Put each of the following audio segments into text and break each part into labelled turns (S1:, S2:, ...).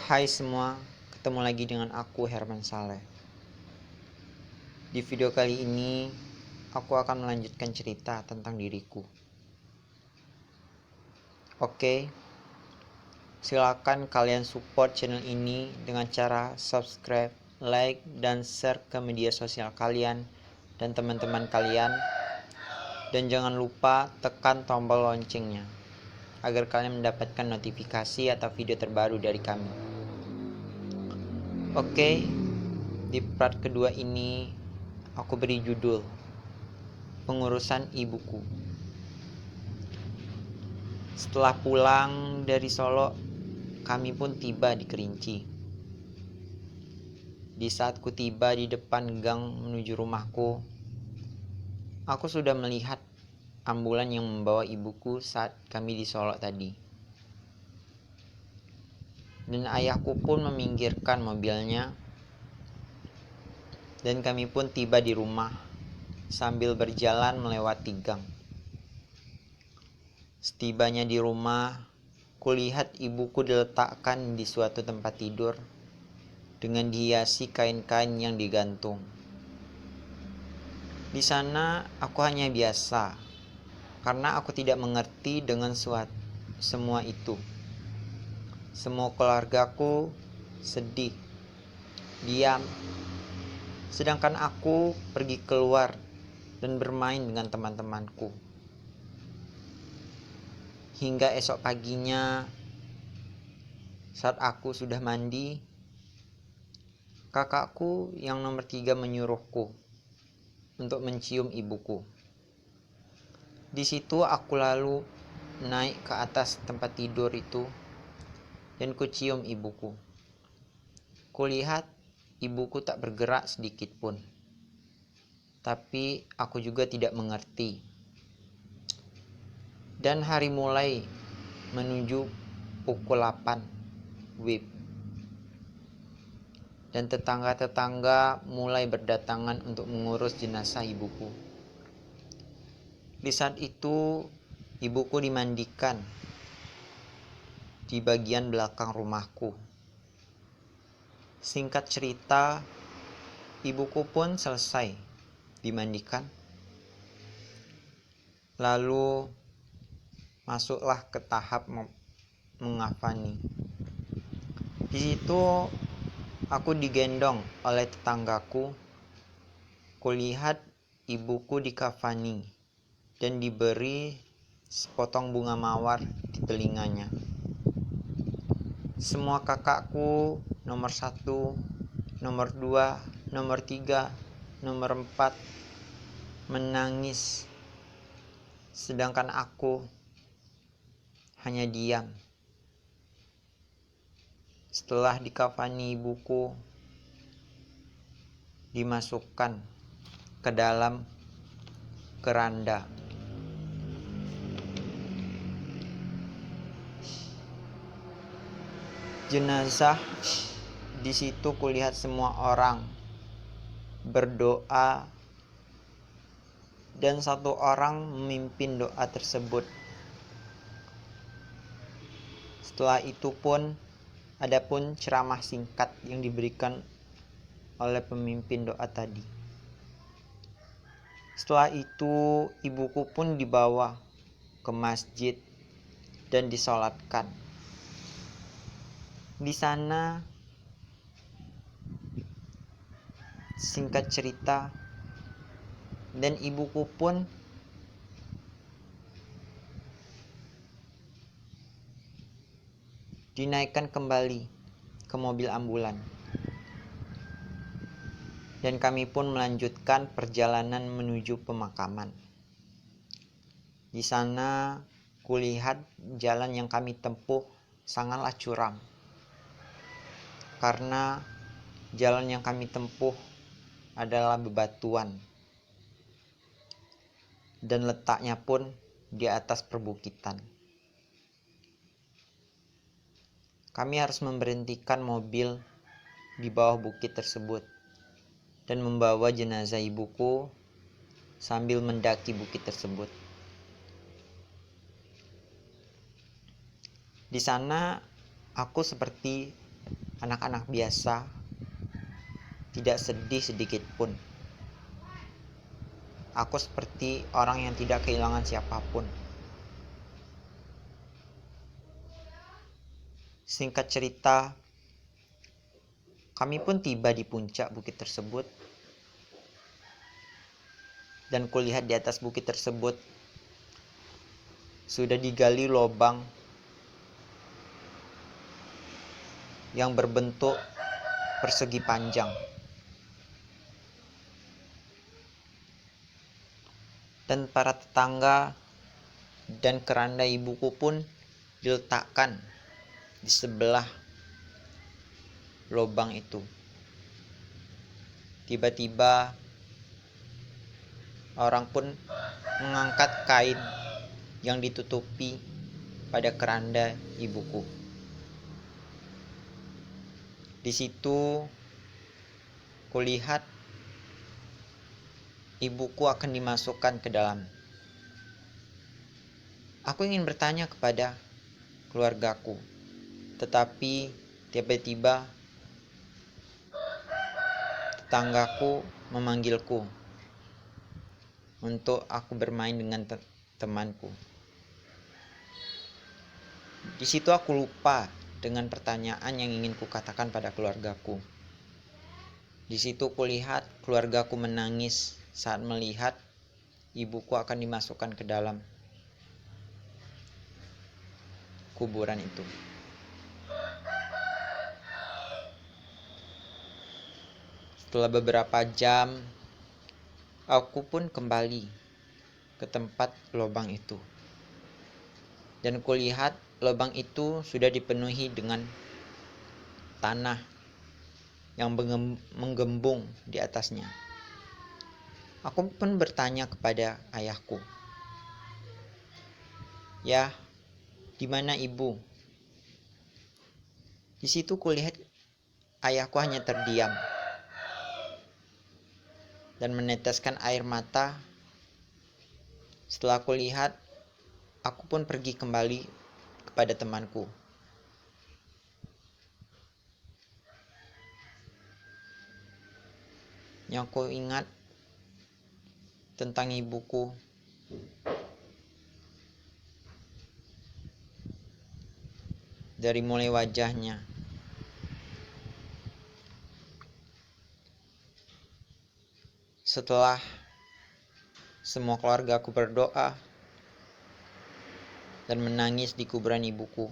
S1: Hai semua, ketemu lagi dengan aku Herman Saleh. Di video kali ini, aku akan melanjutkan cerita tentang diriku. Oke, silakan kalian support channel ini dengan cara subscribe, like, dan share ke media sosial kalian dan teman-teman kalian. Dan jangan lupa tekan tombol loncengnya agar kalian mendapatkan notifikasi atau video terbaru dari kami. Oke, di part kedua ini aku beri judul Pengurusan Ibuku. Setelah pulang dari Solo, kami pun tiba di Kerinci. Di saat ku tiba di depan gang menuju rumahku, aku sudah melihat ambulan yang membawa ibuku saat kami di Solo tadi. Dan ayahku pun meminggirkan mobilnya, dan kami pun tiba di rumah sambil berjalan melewati gang. Setibanya di rumah, kulihat ibuku diletakkan di suatu tempat tidur dengan dihiasi kain-kain yang digantung. Di sana aku hanya biasa, karena aku tidak mengerti dengan semua itu. Semua keluargaku sedih, diam, sedangkan aku pergi keluar dan bermain dengan teman-temanku. Hingga esok paginya, saat aku sudah mandi, kakakku yang nomor 3 menyuruhku untuk mencium ibuku. Di situ aku lalu naik ke atas tempat tidur itu dan kucium ibuku. Kulihat ibuku tak bergerak sedikit pun. Tapi aku juga tidak mengerti. Dan hari mulai menuju pukul 8 WIB. Dan tetangga-tetangga mulai berdatangan untuk mengurus jenazah ibuku. Di saat itu, ibuku dimandikan di bagian belakang rumahku. Singkat cerita, ibuku pun selesai dimandikan. Lalu masuklah ke tahap mengafani. Di situ aku digendong oleh tetanggaku. Kulihat ibuku dikafani dan diberi sepotong bunga mawar di telinganya. Semua kakakku nomor 1, nomor 2, nomor 3, nomor 4 menangis, sedangkan aku hanya diam. Setelah dikafani ibuku, dimasukkan ke dalam keranda. Jenazah di situ kulihat semua orang berdoa dan satu orang memimpin doa tersebut. Setelah itu pun ada pun ceramah singkat yang diberikan oleh pemimpin doa tadi. Setelah itu ibuku pun dibawa ke masjid dan disolatkan. Di sana singkat cerita, dan ibuku pun dinaikkan kembali ke mobil ambulan. Dan kami pun melanjutkan perjalanan menuju pemakaman. Di sana kulihat jalan yang kami tempuh sangatlah curam. Karena jalan yang kami tempuh adalah bebatuan. Dan letaknya pun di atas perbukitan. Kami harus memberhentikan mobil di bawah bukit tersebut dan membawa jenazah ibuku sambil mendaki bukit tersebut. Di sana aku seperti anak-anak biasa, tidak sedih sedikit pun. Aku seperti orang yang tidak kehilangan siapapun. Singkat cerita, kami pun tiba di puncak bukit tersebut, dan kulihat di atas bukit tersebut sudah digali lubang yang berbentuk persegi panjang. Dan para tetangga dan keranda ibuku pun diletakkan di sebelah lubang itu. Tiba-tiba orang pun mengangkat kain yang ditutupi pada keranda ibuku. Di situ kulihat ibuku akan dimasukkan ke dalam. Aku ingin bertanya kepada keluargaku, tetapi tiba-tiba tetanggaku memanggilku untuk aku bermain dengan temanku. Di situ aku lupa dengan pertanyaan yang ingin kukatakan pada keluargaku. Di situ kulihat keluargaku menangis saat melihat ibuku akan dimasukkan ke dalam kuburan itu. Setelah beberapa jam, aku pun kembali ke tempat lubang itu. Dan kulihat lubang itu sudah dipenuhi dengan tanah yang menggembung di atasnya. Aku pun bertanya kepada ayahku, "Ya, di mana ibu?" Di situ kulihat ayahku hanya terdiam dan meneteskan air mata. Setelah kulihat, aku pun pergi kembali kepada temanku. Yang aku ingat tentang ibuku dari mulai wajahnya, setelah semua keluarga aku berdoa dan menangis di kuburan ibuku.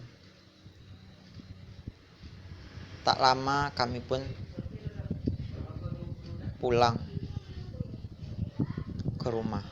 S1: Tak lama kami pun pulang ke rumah.